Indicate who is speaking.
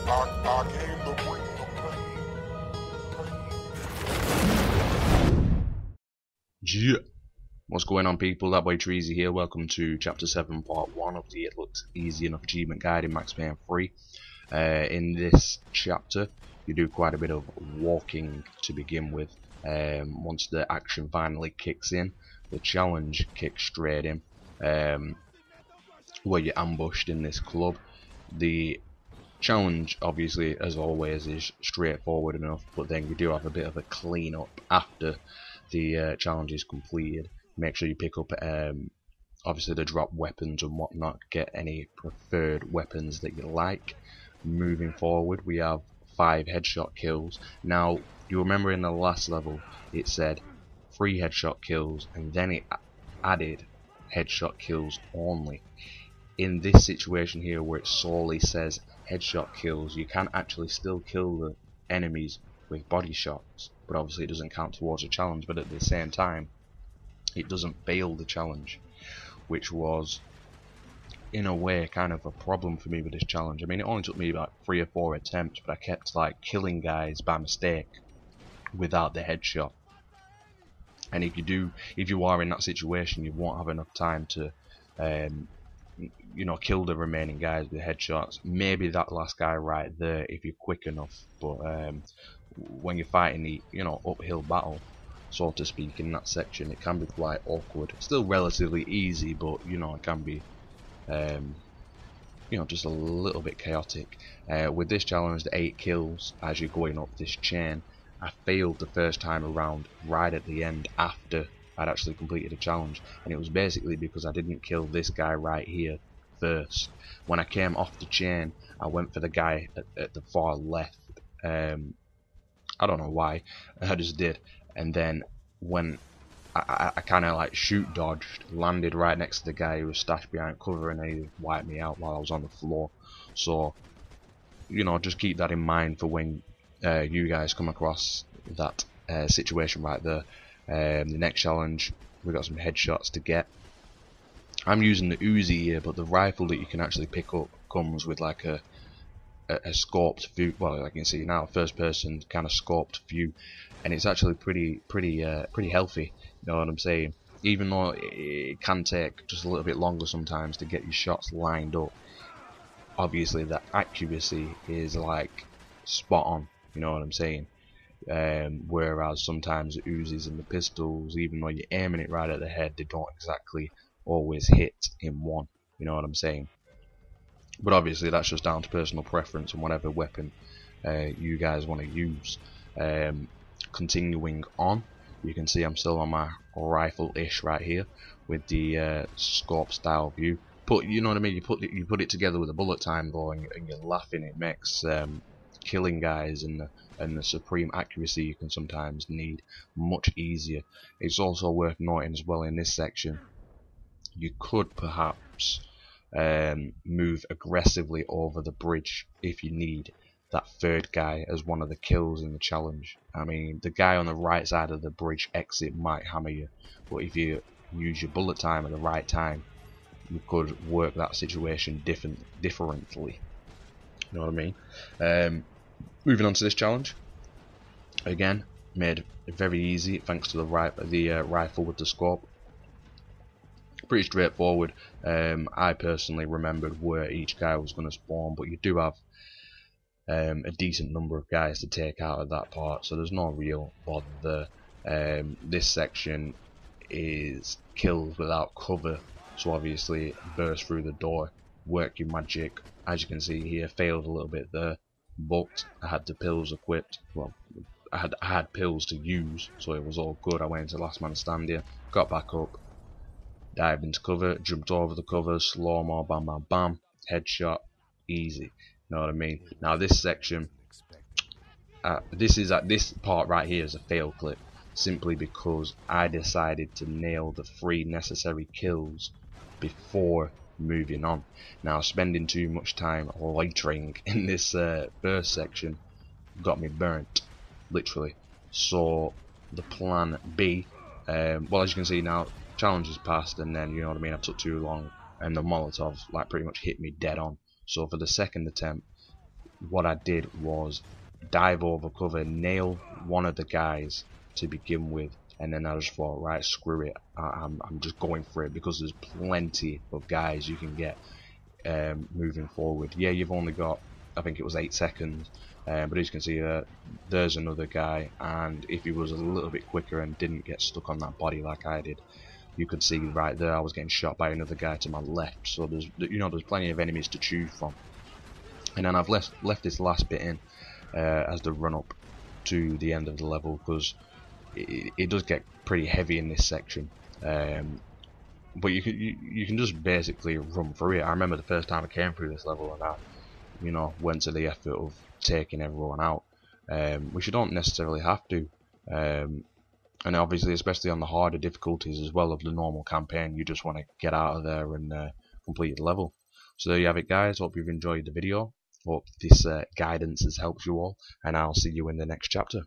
Speaker 1: I came to bring the pain.
Speaker 2: Yeah. What's going on, people? That boy Treezy here. Welcome to Chapter 7, Part 1 of the It Looks Easy Enough Achievement Guide in Max Payne 3. In this chapter, you do quite a bit of walking to begin with. Once the action finally kicks in, the challenge kicks straight in, where you're ambushed in this club. The challenge, obviously, as always, is straightforward enough, but then you do have a bit of a clean up after the challenge is completed. Make sure you pick up obviously the drop weapons and whatnot, get any preferred weapons that you like. Moving forward, we have 5 headshot kills. Now, you remember in the last level it said 3 headshot kills and then it added headshot kills only. In this situation here, where it solely says headshot kills, you can actually still kill the enemies with body shots, but obviously it doesn't count towards a challenge. But at the same time, it doesn't fail the challenge, which was in a way kind of a problem for me with this challenge. I mean, it only took me about 3 or 4 attempts, but I kept like killing guys by mistake without the headshot. And if you are in that situation, you won't have enough time to kill the remaining guys with headshots. Maybe that last guy right there if you're quick enough, but when you're fighting the uphill battle, so to speak, in that section, it can be quite awkward. It's still relatively easy, but it can be just a little bit chaotic. With this challenge, the 8 kills as you're going up this chain, I failed the first time around right at the end after I'd actually completed a challenge, and it was basically because I didn't kill this guy right here first. When I came off the chain, I went for the guy at the far left. I don't know why, I just did. And then when I kind of like shoot dodged, landed right next to the guy who was stashed behind cover, and he wiped me out while I was on the floor. So just keep that in mind for when you guys come across that situation right there. The next challenge, we got some headshots to get. I'm using the Uzi here, but the rifle that you can actually pick up comes with like a scoped view. Well, like you can see now, first person kind of scoped view, and it's actually pretty healthy. You know what I'm saying? Even though it can take just a little bit longer sometimes to get your shots lined up, obviously the accuracy is like spot on. You know what I'm saying? Whereas sometimes the Uzis and the pistols, even though you're aiming it right at the head, they don't exactly always hit in one. You know what I'm saying? But obviously that's just down to personal preference and whatever weapon you guys want to use. Continuing on, you can see I'm still on my rifle-ish right here with the scope style view. You know what I mean? You put it together with a bullet time though, and you're laughing. It makes killing guys and the supreme accuracy you can sometimes need much easier. It's also worth noting as well in this section, you could perhaps move aggressively over the bridge if you need that third guy as one of the kills in the challenge. I mean, the guy on the right side of the bridge exit might hammer you, but if you use your bullet time at the right time, you could work that situation differently. You know what I mean? Moving on to this challenge, again made very easy thanks to the rifle with the scope. Pretty straightforward. I personally remembered where each guy was going to spawn, but you do have a decent number of guys to take out of that part, so there's no real bother there. This section is kills without cover, so obviously burst through the door, work your magic. As you can see here, failed a little bit there, but I had the pills equipped. Well, I had pills to use, so it was all good. I went into last man stand here, got back up, dived into cover, jumped over the cover, slow-mo, bam bam bam, headshot, easy. You know what I mean? Now this section, this part right here is a fail clip, simply because I decided to nail the 3 necessary kills before moving on. Now spending too much time loitering in this first section got me burnt, literally. So the plan B, well, as you can see now, challenge is passed, and then, you know what I mean, I took too long and the Molotov like pretty much hit me dead on. So for the second attempt, what I did was dive over cover, nail one of the guys to begin with, and then I just thought, right, screw it, I'm just going for it, because there's plenty of guys you can get moving forward. Yeah, you've only got, I think it was 8 seconds, but as you can see, there's another guy, and if he was a little bit quicker and didn't get stuck on that body like I did, you could see right there I was getting shot by another guy to my left. So there's, there's plenty of enemies to choose from. And then I've left this last bit in as the run up to the end of the level, because it does get pretty heavy in this section. But you can just basically run through it. I remember the first time I came through this level, and I went to the effort of taking everyone out, which you don't necessarily have to. And obviously, especially on the harder difficulties as well of the normal campaign, you just want to get out of there and complete the level. So there you have it, guys. Hope you've enjoyed the video. Hope this guidance has helped you all, and I'll see you in the next chapter.